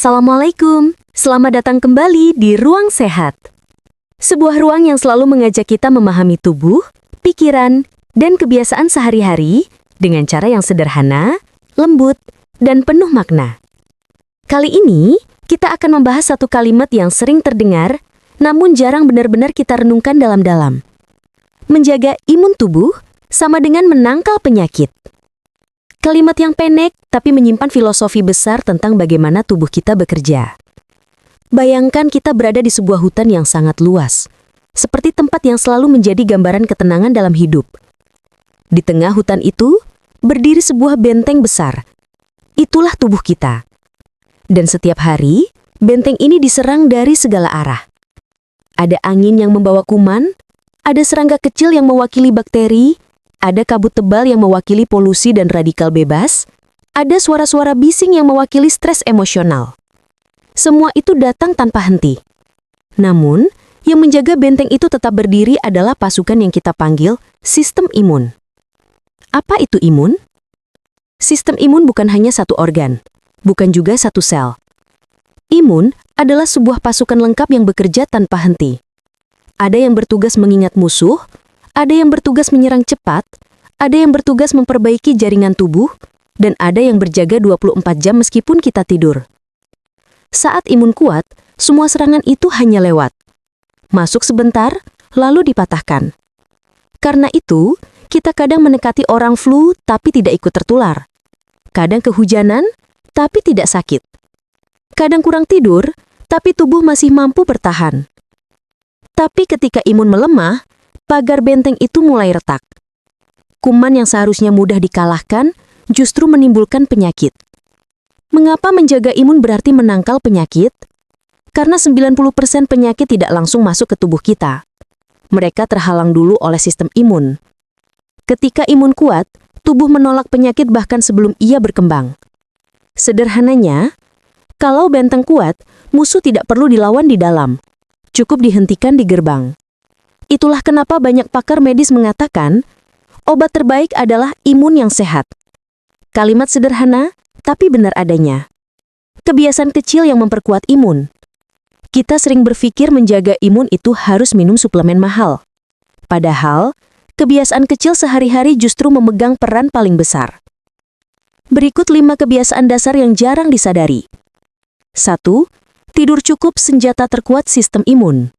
Assalamualaikum, selamat datang kembali di Ruang Sehat. Sebuah ruang yang selalu mengajak kita memahami tubuh, pikiran, dan kebiasaan sehari-hari dengan cara yang sederhana, lembut, dan penuh makna. Kali ini, kita akan membahas satu kalimat yang sering terdengar, namun jarang benar-benar kita renungkan dalam-dalam. Menjaga imun tubuh sama dengan menangkal penyakit. Kalimat yang pendek tapi menyimpan filosofi besar tentang bagaimana tubuh kita bekerja. Bayangkan kita berada di sebuah hutan yang sangat luas, seperti tempat yang selalu menjadi gambaran ketenangan dalam hidup. Di tengah hutan itu, berdiri sebuah benteng besar. Itulah tubuh kita. Dan setiap hari, benteng ini diserang dari segala arah. Ada angin yang membawa kuman, ada serangga kecil yang mewakili bakteri, ada kabut tebal yang mewakili polusi dan radikal bebas, ada suara-suara bising yang mewakili stres emosional. Semua itu datang tanpa henti. Namun, yang menjaga benteng itu tetap berdiri adalah pasukan yang kita panggil sistem imun. Apa itu imun? Sistem imun bukan hanya satu organ, bukan juga satu sel. Imun adalah sebuah pasukan lengkap yang bekerja tanpa henti. Ada yang bertugas mengingat musuh, ada yang bertugas menyerang cepat, ada yang bertugas memperbaiki jaringan tubuh, dan ada yang berjaga 24 jam meskipun kita tidur. Saat imun kuat, semua serangan itu hanya lewat. Masuk sebentar, lalu dipatahkan. Karena itu, kita kadang mendekati orang flu tapi tidak ikut tertular. Kadang kehujanan, tapi tidak sakit. Kadang kurang tidur, tapi tubuh masih mampu bertahan. Tapi ketika imun melemah, pagar benteng itu mulai retak. Kuman yang seharusnya mudah dikalahkan justru menimbulkan penyakit. Mengapa menjaga imun berarti menangkal penyakit? Karena 90% penyakit tidak langsung masuk ke tubuh kita. Mereka terhalang dulu oleh sistem imun. Ketika imun kuat, tubuh menolak penyakit bahkan sebelum ia berkembang. Sederhananya, kalau benteng kuat, musuh tidak perlu dilawan di dalam. Cukup dihentikan di gerbang. Itulah kenapa banyak pakar medis mengatakan, obat terbaik adalah imun yang sehat. Kalimat sederhana, tapi benar adanya. Kebiasaan kecil yang memperkuat imun. Kita sering berpikir menjaga imun itu harus minum suplemen mahal. Padahal, kebiasaan kecil sehari-hari justru memegang peran paling besar. Berikut 5 kebiasaan dasar yang jarang disadari. 1. Tidur cukup senjata terkuat sistem imun.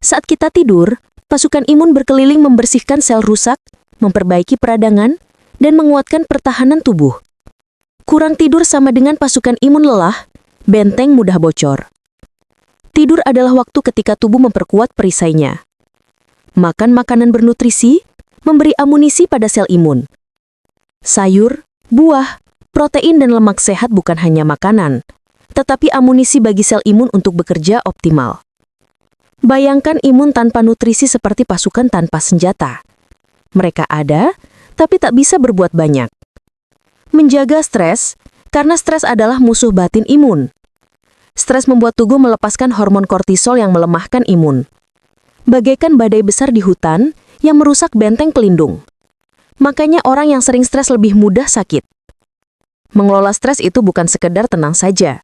Saat kita tidur, pasukan imun berkeliling membersihkan sel rusak, memperbaiki peradangan, dan menguatkan pertahanan tubuh. Kurang tidur sama dengan pasukan imun lelah, benteng mudah bocor. Tidur adalah waktu ketika tubuh memperkuat perisainya. Makan makanan bernutrisi, memberi amunisi pada sel imun. Sayur, buah, protein dan lemak sehat bukan hanya makanan, tetapi amunisi bagi sel imun untuk bekerja optimal. Bayangkan imun tanpa nutrisi seperti pasukan tanpa senjata. Mereka ada, tapi tak bisa berbuat banyak. Menjaga stres, karena stres adalah musuh batin imun. Stres membuat tubuh melepaskan hormon kortisol yang melemahkan imun. Bagaikan badai besar di hutan yang merusak benteng pelindung. Makanya orang yang sering stres lebih mudah sakit. Mengelola stres itu bukan sekedar tenang saja,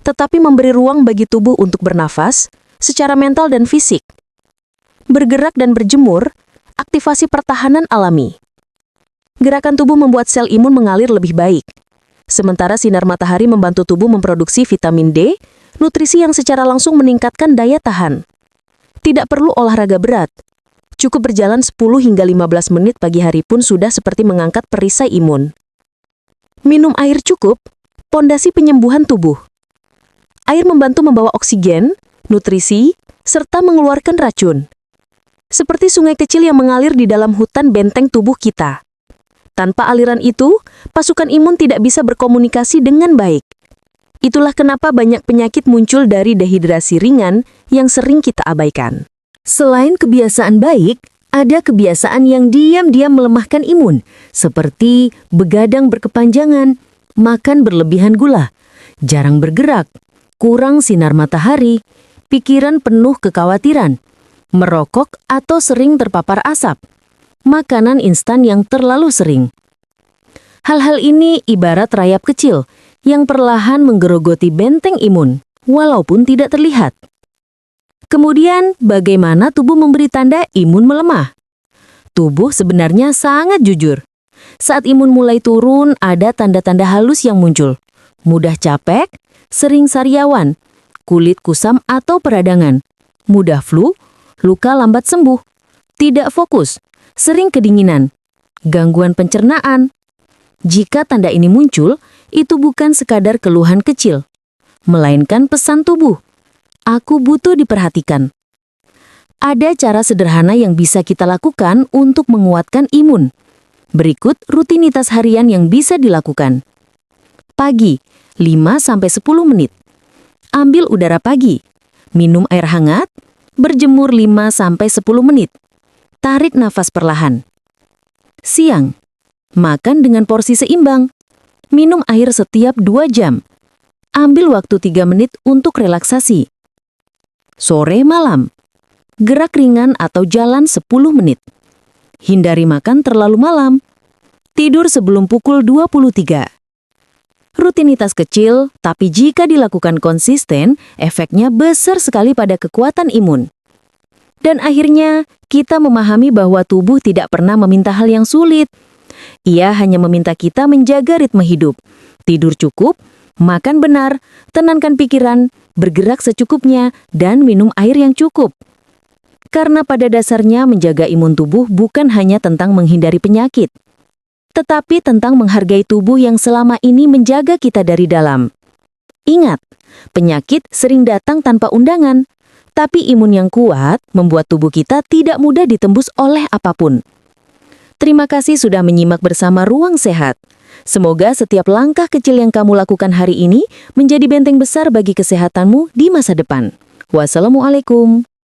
tetapi memberi ruang bagi tubuh untuk bernafas, secara mental dan fisik. Bergerak dan berjemur, aktivasi pertahanan alami. Gerakan tubuh membuat sel imun mengalir lebih baik. Sementara sinar matahari membantu tubuh memproduksi vitamin D, nutrisi yang secara langsung meningkatkan daya tahan. Tidak perlu olahraga berat. Cukup berjalan 10 hingga 15 menit pagi hari pun sudah seperti mengangkat perisai imun. Minum air cukup, pondasi penyembuhan tubuh. Air membantu membawa oksigen, nutrisi, serta mengeluarkan racun. Seperti sungai kecil yang mengalir di dalam hutan benteng tubuh kita. Tanpa aliran itu, pasukan imun tidak bisa berkomunikasi dengan baik. Itulah kenapa banyak penyakit muncul dari dehidrasi ringan yang sering kita abaikan. Selain kebiasaan baik, ada kebiasaan yang diam-diam melemahkan imun, seperti begadang berkepanjangan, makan berlebihan gula, jarang bergerak, kurang sinar matahari, pikiran penuh kekhawatiran, merokok atau sering terpapar asap, makanan instan yang terlalu sering. Hal-hal ini ibarat rayap kecil yang perlahan menggerogoti benteng imun, walaupun tidak terlihat. Kemudian, bagaimana tubuh memberi tanda imun melemah? Tubuh sebenarnya sangat jujur. Saat imun mulai turun, ada tanda-tanda halus yang muncul. Mudah capek, sering sariawan, kulit kusam atau peradangan, mudah flu, luka lambat sembuh, tidak fokus, sering kedinginan, gangguan pencernaan. Jika tanda ini muncul, itu bukan sekadar keluhan kecil, melainkan pesan tubuh. Aku butuh diperhatikan. Ada cara sederhana yang bisa kita lakukan untuk menguatkan imun. Berikut rutinitas harian yang bisa dilakukan. Pagi, 5-10 menit. Ambil udara pagi. Minum air hangat. Berjemur 5-10 menit. Tarik nafas perlahan. Siang, makan dengan porsi seimbang. Minum air setiap 2 jam. Ambil waktu 3 menit untuk relaksasi. Sore malam, gerak ringan atau jalan 10 menit. Hindari makan terlalu malam. Tidur sebelum pukul 23. Rutinitas kecil, tapi jika dilakukan konsisten, efeknya besar sekali pada kekuatan imun. Dan akhirnya, kita memahami bahwa tubuh tidak pernah meminta hal yang sulit. Ia hanya meminta kita menjaga ritme hidup, tidur cukup, makan benar, tenangkan pikiran, bergerak secukupnya, dan minum air yang cukup. Karena pada dasarnya menjaga imun tubuh bukan hanya tentang menghindari penyakit, tetapi tentang menghargai tubuh yang selama ini menjaga kita dari dalam. Ingat, penyakit sering datang tanpa undangan, tapi imun yang kuat membuat tubuh kita tidak mudah ditembus oleh apapun. Terima kasih sudah menyimak bersama Ruang Sehat. Semoga setiap langkah kecil yang kamu lakukan hari ini menjadi benteng besar bagi kesehatanmu di masa depan. Wassalamualaikum.